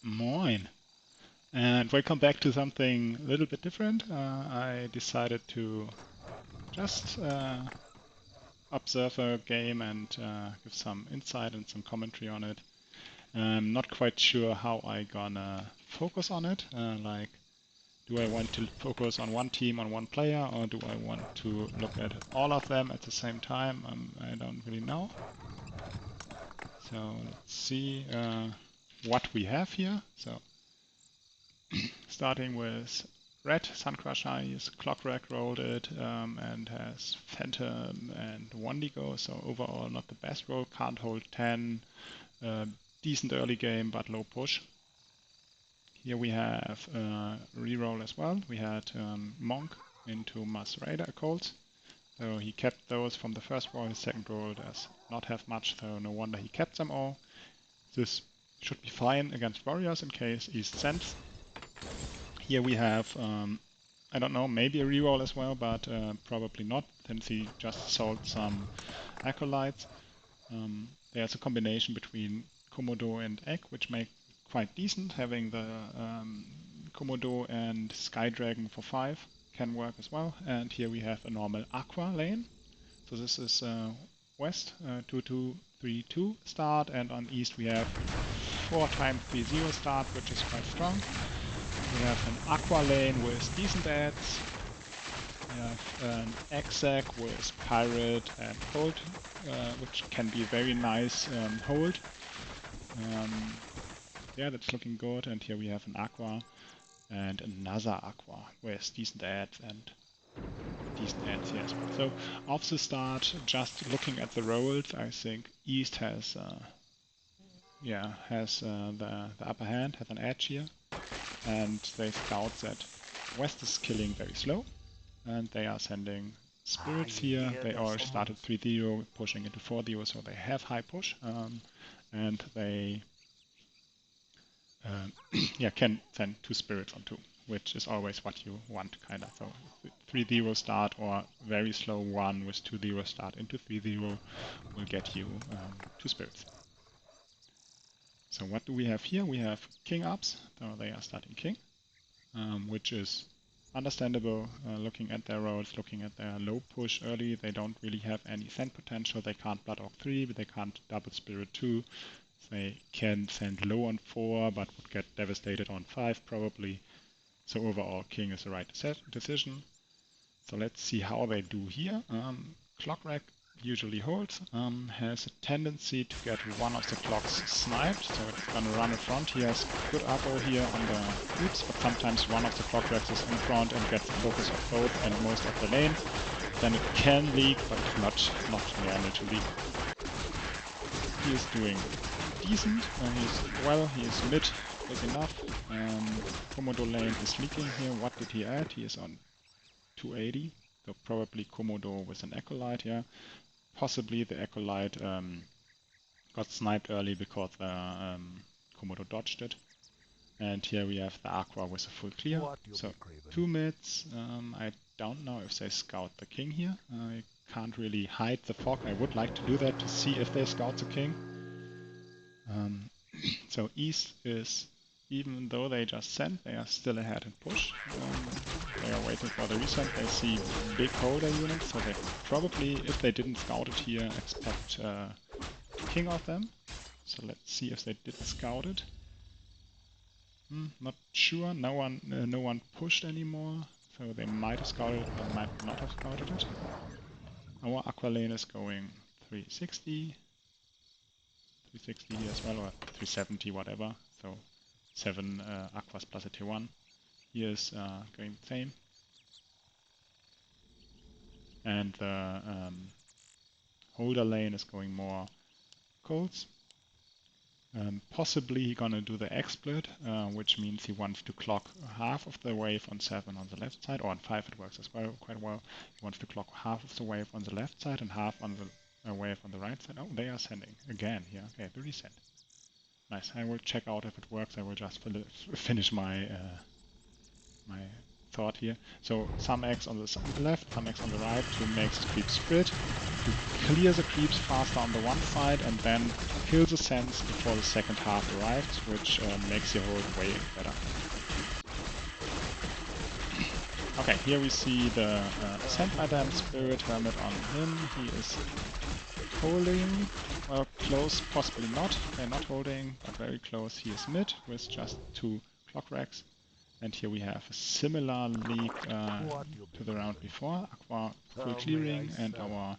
Moin, and welcome back to something a little bit different. I decided to just observe a game and give some insight and some commentary on it. I'm not quite sure how I gonna focus on it. Do I want to focus on one team, on one player, or do I want to look at all of them at the same time? I don't really know. So let's see what we have here. So starting with red, Suncrusher, he's Clockwork rolled it and has Phantom and Wendigo, so overall not the best roll, can't hold 10, decent early game but low push. Here we have reroll as well, we had Monk into Masraider Colts, so he kept those from the first roll, his second roll does not have much, so no wonder he kept them all. This should be fine against Warriors in case East sends. Here we have I don't know, maybe a reroll as well, but probably not, since he just sold some acolytes. There's a combination between Komodo and Egg, which make quite decent. Having the Komodo and Sky Dragon for 5 can work as well. And here we have a normal Aqua lane. So this is west, 2-2-3-2 start, and on east we have 4 times 3-0 start, which is quite strong. We have an Aqua lane with decent ads. We have an Exec with Pirate and Hold, which can be a very nice hold. Yeah, that's looking good. And here we have an Aqua and another Aqua with decent ads and decent ads here as well. So off the start, just looking at the rolls, I think East has the upper hand, has an edge here. And they scout that West is killing very slow, and they are sending spirits here. They all started 3-0, pushing into 4-0, so they have high push, and they can send 2 spirits on 2, which is always what you want, kind of. So 3-0 start or very slow 1 with 2-0 start into 3-0 will get you 2 spirits. So what do we have here? We have king ups, so they are starting king, which is understandable. Looking at their rolls, looking at their low push early, they don't really have any send potential. They can't Blood Orc 3, but they can't double Spirit 2. They can send low on 4, but would get devastated on 5 probably. So overall, king is the right decision. So let's see how they do here. Clockwork usually holds, has a tendency to get one of the clocks sniped, so it's gonna run in front. He has good arrow here on the creeps, but sometimes one of the clockwrecks is in front and gets the focus of both and most of the lane. Then it can leak, but it's not normal to leak. He is doing decent, he is mid, big enough. Komodo lane is leaking here. What did he add? He is on 280. So probably Komodo with an Acolyte here. Possibly the Acolyte got sniped early because the Komodo dodged it. And here we have the Aqua with a full clear. So 2 mids. I don't know if they scout the king here. I can't really hide the fog. I would like to do that to see if they scout the king. So East is, even though they just sent, they are still ahead in push. They are waiting for the resend. They see big holder units, so they probably, if they didn't scout it here, expect king of them. So let's see if they did scout it. Not sure. No one pushed anymore, so they might have scouted it, but might not have scouted it. Our Aqua lane is going 360. 360 here as well, or 370, whatever. So 7 Aquas plus a tier 1. Here is going the same. And the holder lane is going more colds. Possibly he's gonna do the XSplit, which means he wants to clock half of the wave on 7 on the left side, or on 5 it works as well, quite well. He wants to clock half of the wave on the left side and half on the wave on the right side. Oh, they are sending again here. Okay, the resend. Nice. I will check out if it works. I will just finish my my thought here. So some X on the left, some X on the right to make the creep split, to clear the creeps faster on the one side, and then kill the Sens before the second half arrives, which makes your hold way better. Okay, here we see the Sand Madam Spirit Hermit on him. He is holding, well, close, possibly not. They're not holding, but very close. He is mid with just 2 clock racks. And here we have a similar leak to the round before. Aqua full clearing and our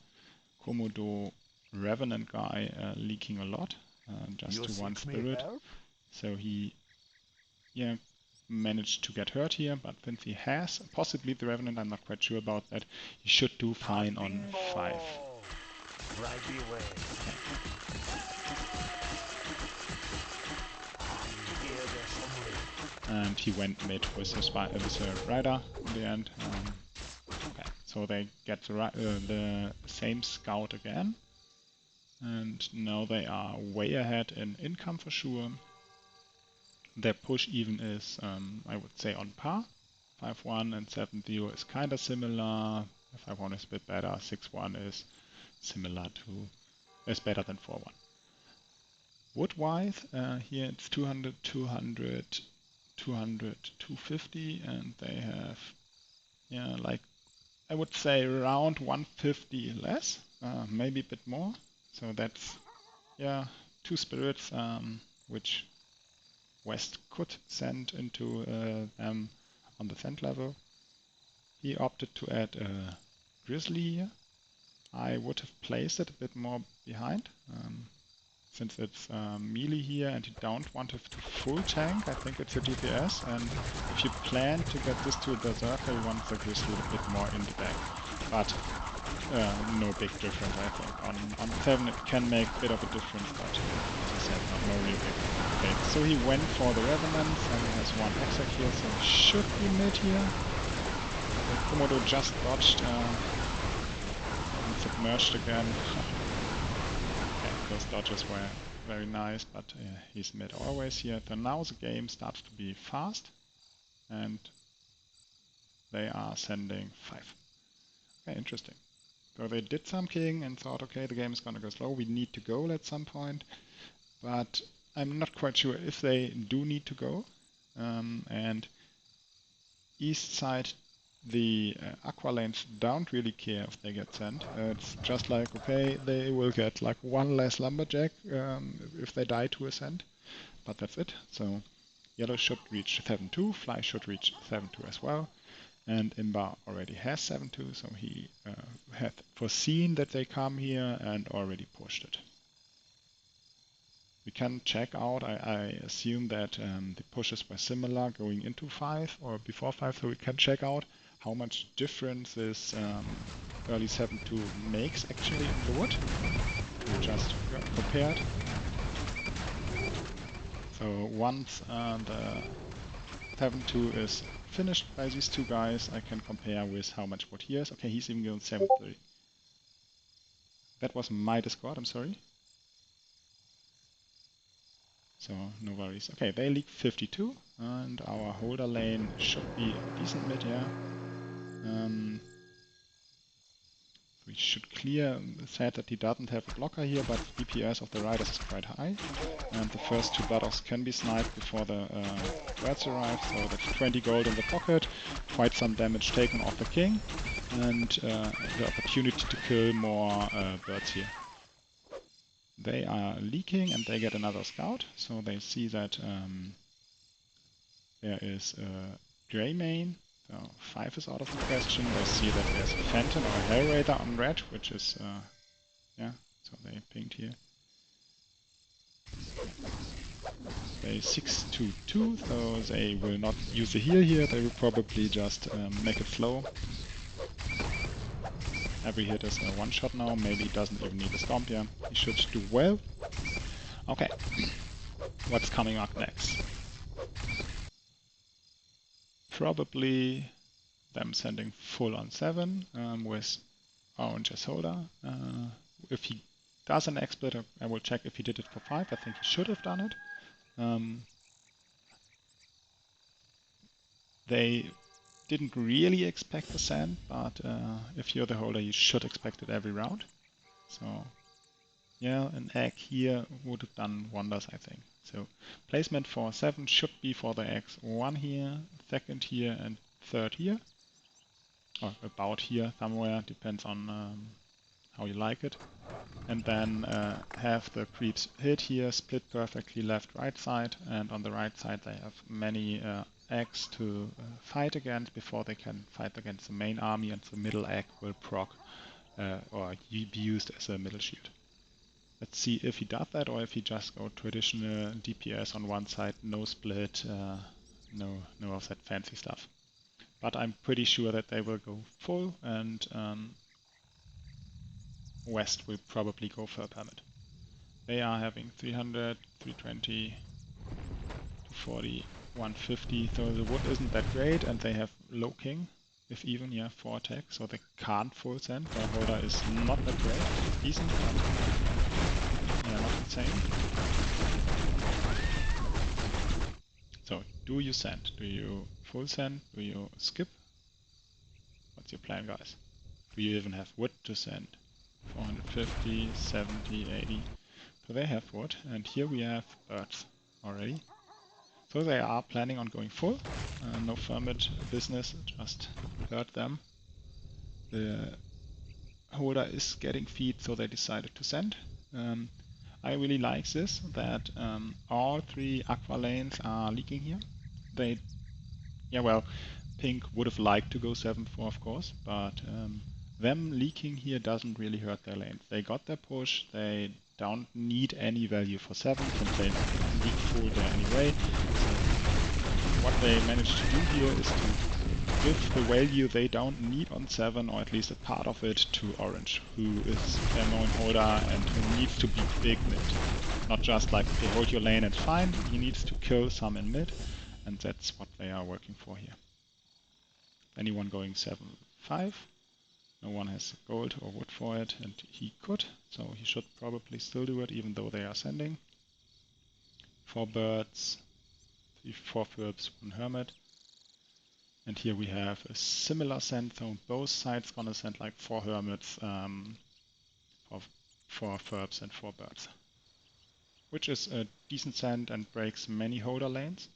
Komodo Revenant guy leaking a lot, just to 1 spirit. So he, yeah, managed to get hurt here, but since he has possibly the Revenant, I'm not quite sure about that, he should do fine on 5. Okay. And he went mid with his rider in the end. Okay, so they get the same scout again, and now they are way ahead in income for sure. Their push even is, I would say, on par. 5-1 and 7-0 is kind of similar. 5-1 is a bit better. 6-1 is similar to, is better than 4-1. Wood-wise, here it's 200, 200, 200, 250, and they have, yeah, like, I would say around 150 less, maybe a bit more. So that's, yeah, 2 spirits, which West could send into them on the send level. He opted to add a Grizzly here. I would have placed it a bit more behind, since it's melee here and you don't want it to full tank. I think it's a DPS, and if you plan to get this to a Berserker, you want the Grizzly a bit more in the back. But no big difference, I think. On 7 it can make a bit of a difference, but as I said, no real big. Okay, so he went for the Revenant and he has 1 exec here, so he should be mid here. The Komodo just dodged and submerged again. Okay, those dodges were very nice, but he's mid always here. So now the game starts to be fast, and they are sending 5. Okay, interesting. So they did some king and thought, okay, the game is going to go slow, we need to go at some point. But I'm not quite sure if they do need to go. And east side, the Aqua lanes don't really care if they get sent. It's just like, okay, they will get like 1 less Lumberjack if they die to a send. But that's it. So yellow should reach 7-2, fly should reach 7-2 as well. And Imba already has 7-2, so he had foreseen that they come here and already pushed it. We can check out, I assume that the pushes were similar going into 5 or before 5, so we can check out how much difference this early 7-2 makes actually in the wood. We just compared. So once the 7-2 is finished by these 2 guys, I can compare with how much wood he has. Okay, he's even going 7-3. That was my Discord, I'm sorry. So no worries. Okay, they leak 52, and our holder lane should be a decent mid, yeah. We should clear. Sad that he doesn't have a blocker here, but DPS of the riders is quite high. And the first 2 Blood Ox can be sniped before the birds arrive, so that's 20 gold in the pocket, quite some damage taken off the king, and the opportunity to kill more birds here. They are leaking and they get another scout, so they see that there is a Greymane, so 5 is out of the question. They see that there's a Phantom or a Hell Raider on red, which is, yeah, so they pinged here. They 6-2-2, so they will not use a heal here, they will probably just make it slow. Every hit is a 1-shot now, maybe he doesn't even need a stomp here. He should do well. Okay, what's coming up next? Probably them sending full on 7 with Orange as holder. If he does an exploit, I will check if he did it for 5. I think he should have done it. They didn't really expect the sand, but if you're the holder, you should expect it every round. So yeah, an egg here would have done wonders, I think. So placement for 7 should be for the eggs 1 here, 2nd here, and 3rd here. Or about here somewhere, depends on how you like it. And then have the creeps hit here, split perfectly left, right side, and on the right side they have many eggs to fight against before they can fight against the main army, and the middle egg will proc or be used as a middle shield. Let's see if he does that, or if he just go traditional DPS on one side, no split, no of that fancy stuff. But I'm pretty sure that they will go full, and West will probably go for a permit. They are having 300, 320, 240, 150, so the wood isn't that great, and they have low king, if even, yeah, 4 attack, so they can't full send. Their holder is not that great, decent, but yeah, not insane. So, do you send? Do you full send? Do you skip? What's your plan, guys? Do you even have wood to send? 450, 70, 80. So they have wood, and here we have birds already. So they are planning on going full. No ferment business, just hurt them. The holder is getting feed, so they decided to send. I really like this, that all 3 aqua lanes are leaking here. Pink would have liked to go 7-4, of course, but them leaking here doesn't really hurt their lanes. They got their push, they don't need any value for 7, since they leak full there anyway. So what they managed to do here is to give the value they don't need on 7, or at least a part of it, to Orange, who is their known holder and who needs to be big mid. Not just like, okay, hold your lane, it's fine. He needs to kill some in mid, and that's what they are working for here. Anyone going 7-5? No one has gold or wood for it, and he could, so he should probably still do it, even though they are sending. 4 birds, 4 Ferbs, 1 hermit. And here we have a similar send, so both sides gonna send like 4 hermits, 4 Ferbs and 4 birds. Which is a decent send and breaks many holder lanes.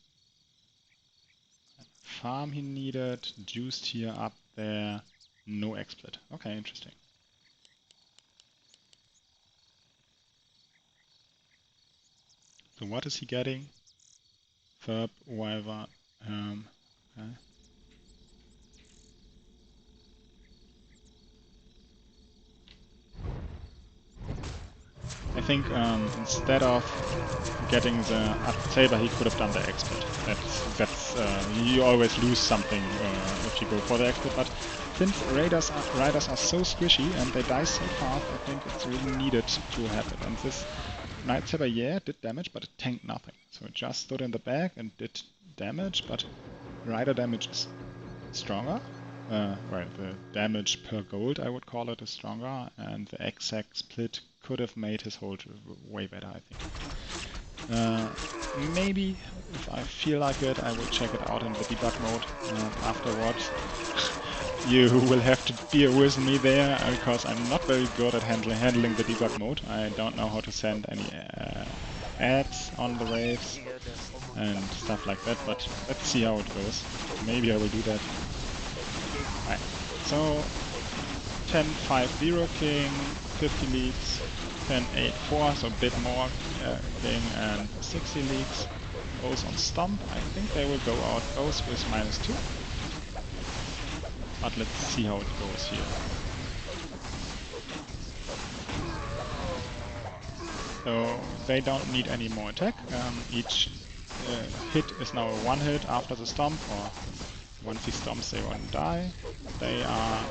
Farm he needed, juiced here up there, no XSplit. Okay, interesting. So what is he getting? Ferb, Wyvern, okay. I think instead of getting the Saber, he could have done the XSplit. You always lose something if you go for the XSplit, but since riders are so squishy and they die so fast, I think it's really needed to have it. And this Night Saber, yeah, did damage, but it tanked nothing. So it just stood in the back and did damage, but rider damage is stronger. Well, the damage per gold, I would call it, is stronger, and the exact split could have made his hold way better, I think. Maybe, if I feel like it, I will check it out in the debug mode afterwards. You will have to bear with me there, because I'm not very good at handling the debug mode. I don't know how to send any ads on the waves and stuff like that, but let's see how it goes. Maybe I will do that. Right. So 10-5-0 king, 50 leads, 10-8-4, so a bit more king, and 60 leads. Both on stomp. I think they will go out both with -2. But let's see how it goes here. So they don't need any more attack. Each hit is now a 1 hit after the stomp, or once he stomps they won't die. They are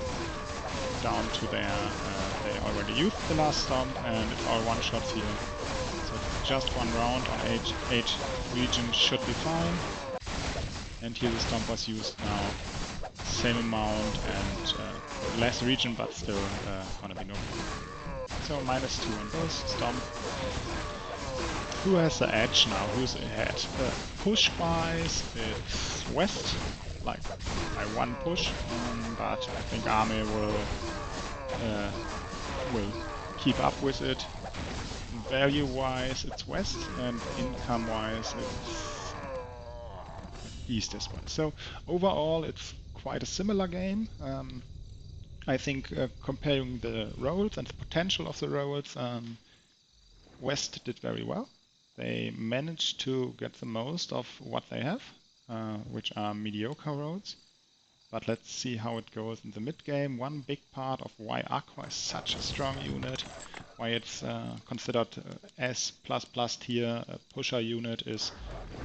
down to their, they already used the last stomp, and it's all 1-shots here. So just 1 round on each region should be fine. And here the stomp was used now. Same amount and less region, but still gonna be no problem. So -2 on both, stomp. Who has the edge now? Who's ahead? Push-wise, it's West. like by one push, but I think Army will keep up with it. Value-wise, it's west, and income-wise, it's east as well. So overall, it's quite a similar game. I think comparing the roles and the potential of the roles, West did very well. They managed to get the most of what they have, which are mediocre roles. But let's see how it goes in the mid game. One big part of why Aqua is such a strong unit, why it's considered S++ tier pusher unit, is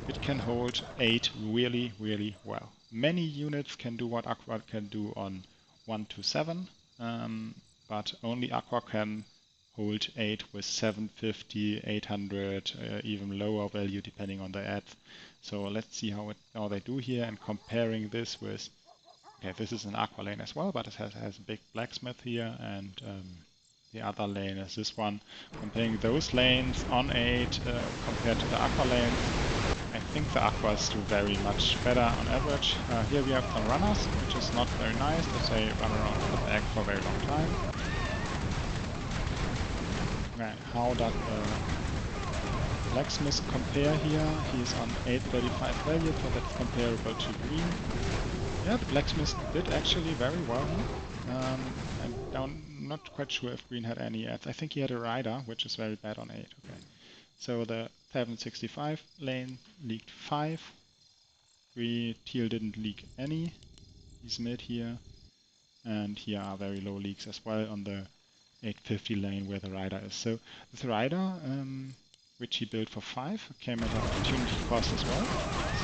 it can hold 8 really, really well. Many units can do what Aqua can do on 1 to 7, but only Aqua can hold 8 with 750, 800, even lower value depending on the ads. So let's see how they do here, and comparing this with, okay, this is an Aqua lane as well, but it has a big blacksmith here, and the other lane is this one. Comparing those lanes on 8 compared to the Aqua lane, I think the Aquas do very much better on average. Here we have some runners, which is not very nice, as they run around the back for a very long time. Okay, how does the blacksmith compare here? He's on 835 value, so that's comparable to green. Yeah, the blacksmith did actually very well here. I'm not quite sure if green had any ads. I think he had a rider, which is very bad on 8. Okay, so the 765 lane leaked 5. Teal didn't leak any. He's mid here. And here are very low leaks as well on the 850 lane where the rider is. So this rider, which he built for 5, came at an opportunity cost as well.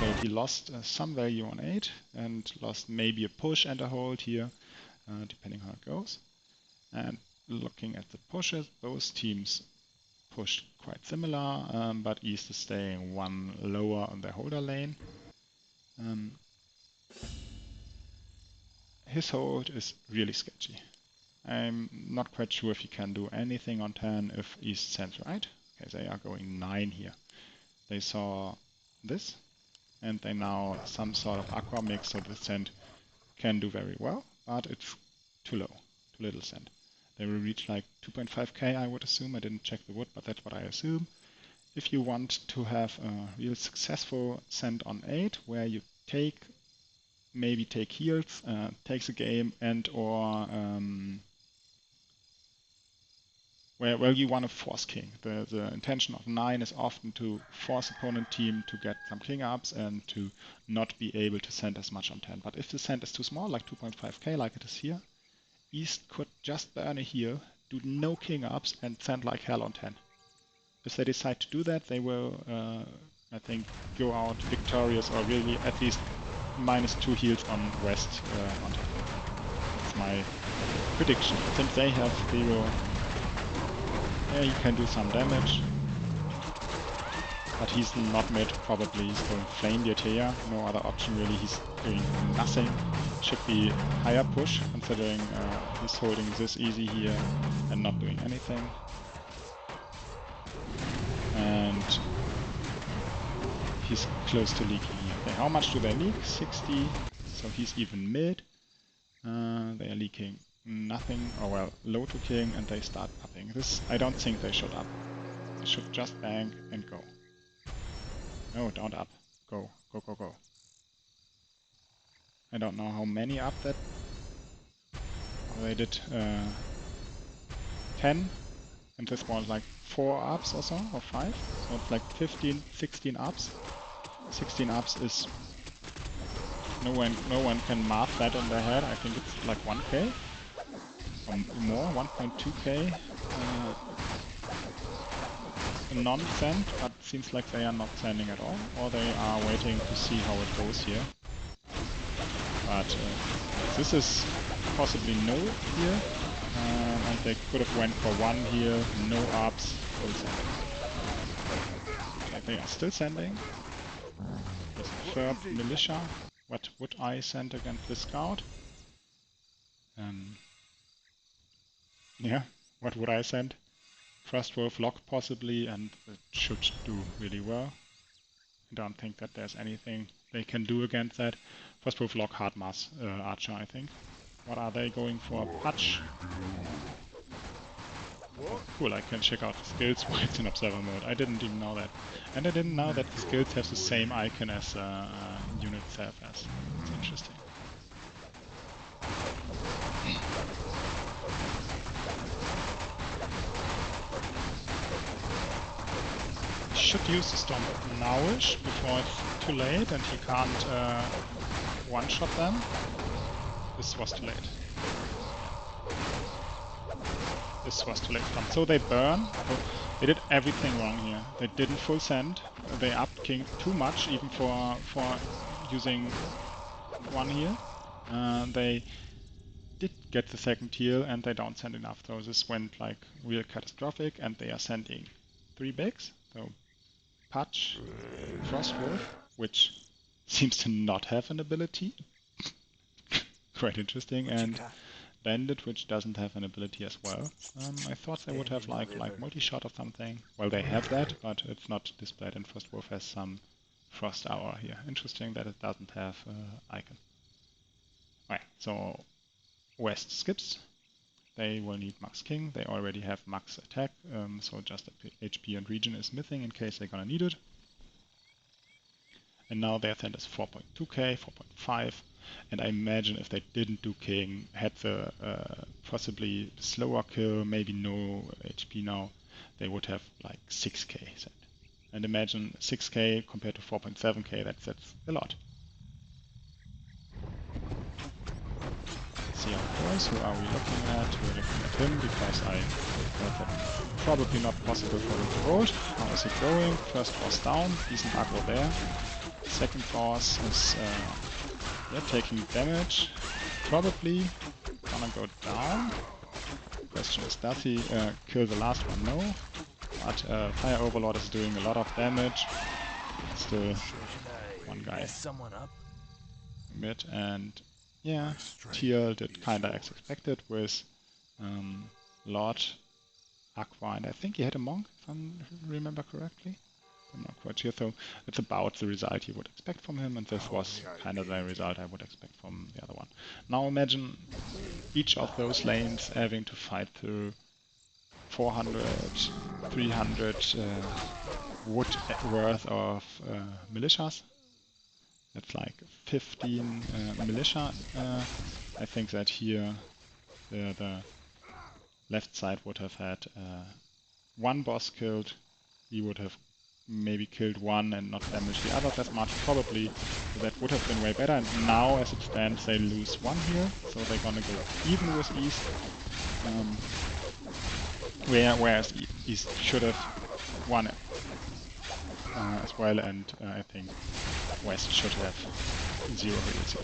So he lost some value on 8 and lost maybe a push and a hold here, depending how it goes. And looking at the pushes, both teams pushed quite similar, but East is staying one lower on their holder lane. His hold is really sketchy. I'm not quite sure if he can do anything on 10 if East sends right. Okay, they are going 9 here. They saw this, and they now some sort of aqua mix, so the send can do very well, but it's too low, too little send. They will reach like 2.5k, I would assume. I didn't check the wood, but that's what I assume. If you want to have a real successful send on 8, where you maybe take heals, takes a game, and or where you want to force king. The intention of 9 is often to force opponent team to get some king ups and to not be able to send as much on 10. But if the send is too small, like 2.5k, like it is here, East could just burn a heal, do no king ups, and send like hell on 10. If they decide to do that, they will, I think, go out victorious, or really at least -2 heals on West on 10. That's my prediction. Since they have 0, yeah, he can do some damage. But he's not mid, probably. He's going Flame Beard here. No other option really. He's doing nothing. Should be higher push, considering he's holding this easy here and not doing anything. And he's close to leaking here. Okay, how much do they leak? 60. So he's even mid. They are leaking nothing. Oh well, low to king, and they start upping. This, I don't think they should up. They should just bang and go. No, don't up. Go, go, go, go. I don't know how many up that. Oh, they did 10, and this was like 4 ups or so, or 5. So it's like 15, 16 ups. 16 ups is, no one can math that in their head. I think it's like 1k or more, 1.2k. Non-send, but it seems like they are not sending at all, or they are waiting to see how it goes here. But this is possibly no here, and they could have went for 1 here, no ups, full send. Okay, they are still sending. This third militia. What would I send against this scout? Yeah, what would I send? Frostwolf Lock possibly, and it should do really well. I don't think that there's anything they can do against that. Frostproof Lockhart Mass Archer, I think. What are they going for? Patch. Cool, I can check out the skills while it's in observer mode. I didn't even know that. And I didn't know that the skills have the same icon as the unit itself has. It's interesting. Should use the Storm nowish before it's too late and he can't one-shot them. This was too late. This was too late. So they burn. So they did everything wrong here. They didn't full send. They upped King too much, even for using one heal. They did get the second heal and they don't send enough. So this went like real catastrophic, and they are sending 3 bigs. So Patch, Frostwolf, which seems to not have an ability. Quite interesting, and Bandit, which doesn't have an ability as well. I thought they would have like multi-shot or something. Well, they have that, but it's not displayed, and Frostwolf has some Frost Hour here. Interesting that it doesn't have icon. Alright, so West skips. They will need Max King. They already have max attack, so just HP and region is missing in case they're gonna need it. And now their send is 4.2k, 4.5, and I imagine if they didn't do King, had the possibly slower kill, maybe no HP now, they would have like 6k send. And imagine 6k compared to 4.7k, that's a lot. See how it goes. Who are we looking at? We're looking at him because I thought that probably not possible for him to ult. How is it going? First force down, decent aggro there. Second force is taking damage. Probably gonna go down. Question is, does he kill the last one? No. But Fire Overlord is doing a lot of damage. Still one guy mid, and yeah, Teal did kinda as expected with Lord, Aqua, and I think he had a Monk, if I remember correctly. I'm not quite sure, so it's about the result you would expect from him, and this was kind of the result I would expect from the other one. Now imagine each of those lanes having to fight through 400, 300 wood worth of militias. That's like 15 militia. I think that here the left side would have had one boss killed. He would have maybe killed one and not damaged the others as much, probably. So that would have been way better. And now, as it stands, they lose one here, so they're gonna go even with East. Whereas East should have won it as well, and I think West should have 0 heals.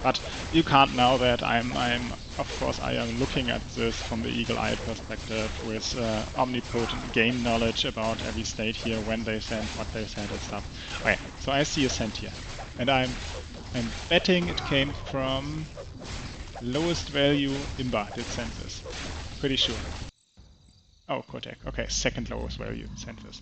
But you can't know that. Of course, I am looking at this from the eagle-eye perspective with omnipotent game knowledge about every state here, when they send, what they send, and stuff. Okay, so I see a send here, and I'm betting it came from lowest value Imba did send this. Pretty sure. Oh, Kotek. Okay, second lowest value sent this.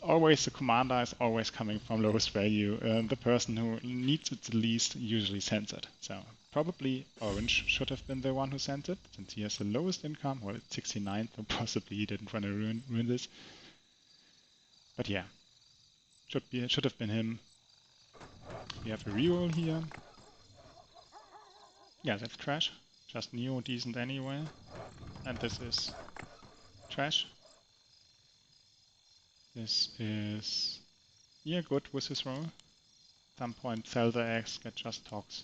Always the commander is always coming from lowest value. The person who needs it the least usually sends it. So probably Orange should have been the one who sent it, since he has the lowest income. Well, it's 69, so possibly he didn't want to ruin this. But yeah, should have been him. We have a reroll here. Yeah, that's trash. Just Neo decent anyway. And this is trash. This is, yeah, good with his role. At some point sell the eggs, get just Tox,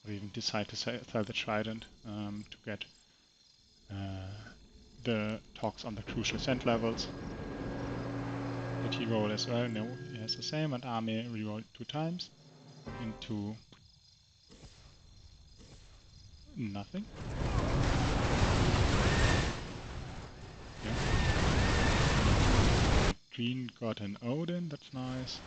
or even decide to sell the Trident to get the Tox on the crucial send levels. Did he roll as well? No, he has the same, and Army rerolled 2 times into nothing. Yeah. Green got an Odin, that's nice.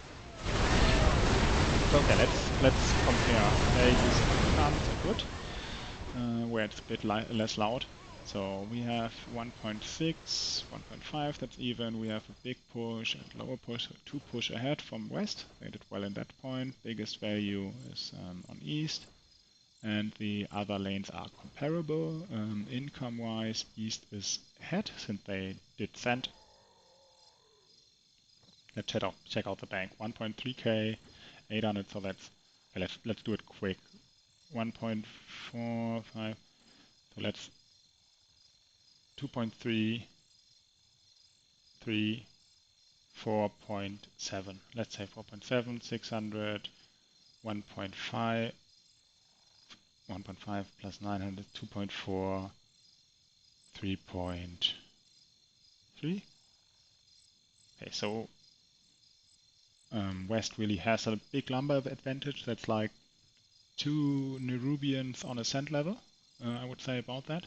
Okay, let's compare. They use guns, good, where it's a bit less loud. So we have 1.6, 1.5, that's even. We have a big push and lower push, so 2 push ahead from west. They did well in that point. Biggest value is on east. And the other lanes are comparable. Income-wise, east is ahead since they did send. Let's check out the bank. 1.3k, 800. So let's do it quick. 1.45. So let's 2.3, 3, 4.7. Let's say 4.7, 600, 1.5. 1.5 plus 900, 2.4, 3.3. Okay, so West really has a big lumber advantage. That's like 2 Nerubians on a cent level, I would say about that.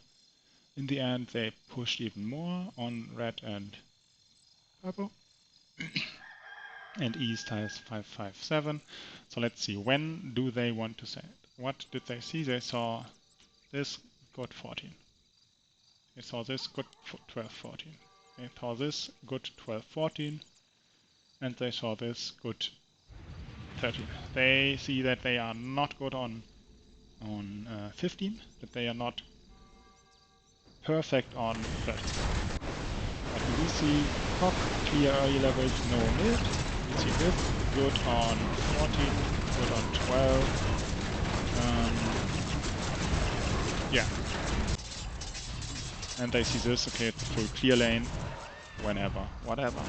In the end, they pushed even more on red and purple. And East has 557. So let's see, when do they want to send? What did they see? They saw this good 14. They saw this good 12, 14. They saw this good 12, 14. And they saw this good 13. They see that they are not good on 15, that they are not perfect on 13. But we see top, clear early levels, no mid. We see this, good on 14, good on 12. Yeah. And they see this, okay, it's a full clear lane, whenever, whatever.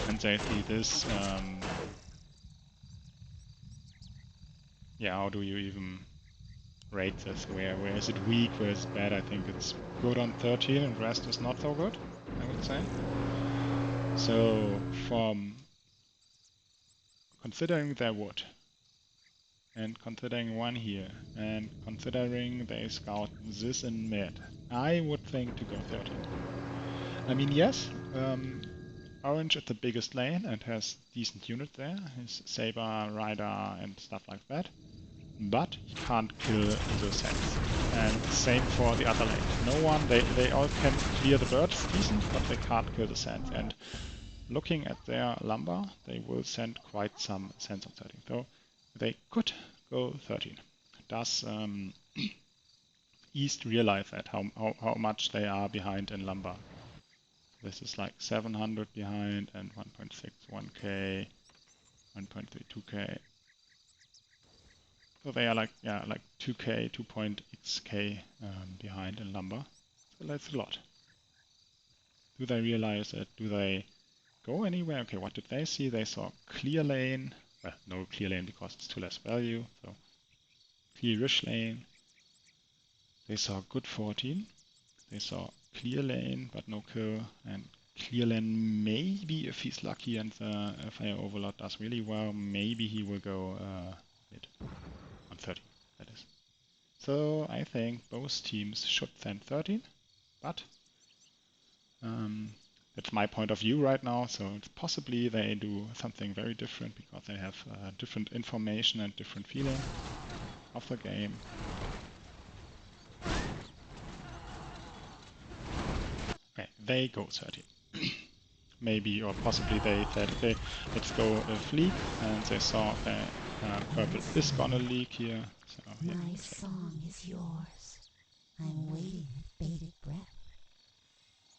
And they see this, yeah, how do you even rate this? Where is it weak, where is it bad? I think it's good on 13 and the rest is not so good, I would say. So from considering their wood, and considering one here, and considering they scout this in mid, I would think to go 13. I mean, yes, Orange is the biggest lane and has decent unit there, his Saber, Rider and stuff like that. But he can't kill the Sands. And same for the other lane. No one, they all can clear the birds decent, but they can't kill the Sands. And looking at their lumber, they will send quite some Sands on 13. So they could go 13. Does East realize that, how much they are behind in lumber? This is like 700 behind and 1.6, 1k, 1.3, 2k. So they are like, yeah, like 2k, 2.xk behind in lumber. So that's a lot. Do they realize it? Do they go anywhere? Okay, what did they see? They saw clear lane. Well, no clear lane because it's too less value. So clearish lane. They saw good 14. They saw clear lane, but no kill. And clear lane, maybe if he's lucky and the Fire Overlord does really well, maybe he will go mid on 30, that is. So I think both teams should send 13, but that's my point of view right now. So it's possibly they do something very different because they have different information and different feeling of the game. Okay, they go 13. Maybe or possibly they said, okay, let's go fleek, and they saw purple is gonna leak here. So yeah, my song is yours. I'm waiting with bated breath.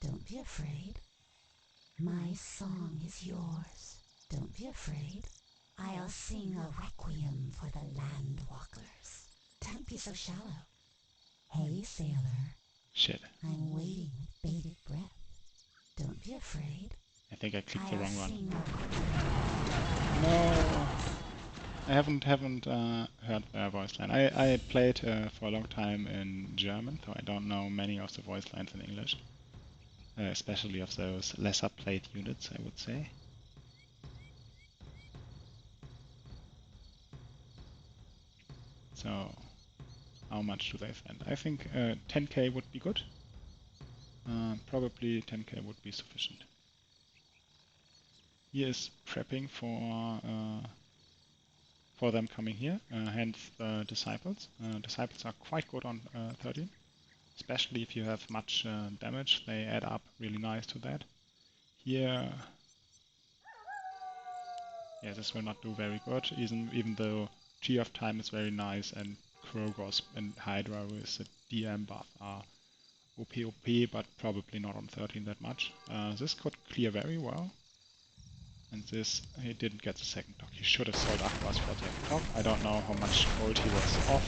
Don't be afraid. My song is yours. Don't be afraid. I'll sing a requiem for the landwalkers. Don't be so shallow. Hey, sailor. shit. I'm waiting with bated breath. Don't be afraid. I think I clicked the wrong one. No. I haven't heard their voice line. I played for a long time in German, so I don't know many of the voice lines in English, especially of those lesser played units, I would say. So, how much do they spend? I think 10k would be good. Probably 10k would be sufficient. He is prepping for them coming here, hence the Disciples. Disciples are quite good on 13. especially if you have much damage. They add up really nice to that. Here, yeah, this will not do very good, even though G of Time is very nice and Krogos and Hydra with the DM buff are OP, but probably not on 13 that much. This could clear very well. And this, he didn't get the second dock. He should have sold Aquas for the second dock. I don't know how much gold he was off,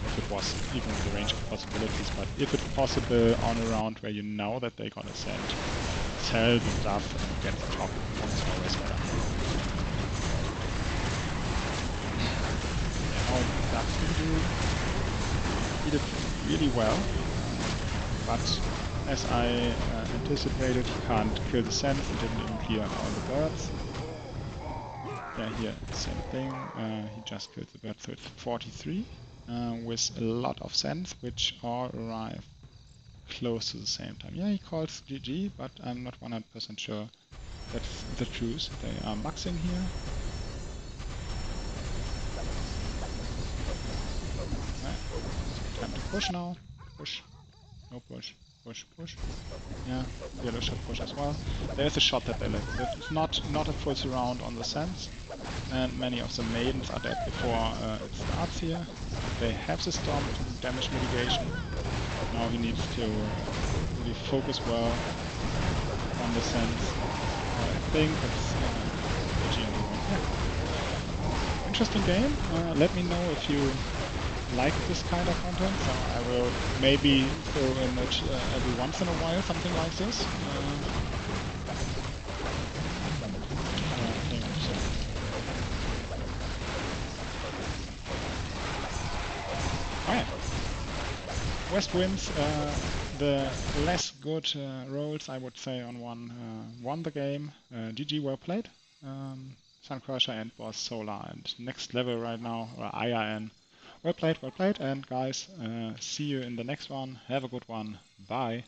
if it was even in the range of possibilities, but if it's possible on a round where you know that they're gonna sell the stuff and get the top, it's always better. Yeah, now that's he did really well, but as I anticipated, he can't kill the Sense, he didn't even clear all the birds. Yeah, here, same thing, he just killed the bird 43 with a lot of Sense, which all arrive close to the same time. Yeah, he calls GG, but I'm not 100% sure that's the truth. They are maxing here. Time to push now. Push. No push. Push, push. Yeah, yellow should push as well. There's a shot that they let. It's not a full surround on the Sense, and many of the maidens are dead before it starts here. They have the storm to do damage mitigation. Now he needs to really focus well on the Sense. I think it's GG on the win. Yeah. Interesting game. Let me know if you like this kind of content, so I will maybe throw in it every once in a while, something like this. Alright. West wins the less good roles, I would say, on one won the game. GG, well played. Suncrusher and Boss Solar and next level right now, or IRN. Well played, and guys, see you in the next one. Have a good one. Bye.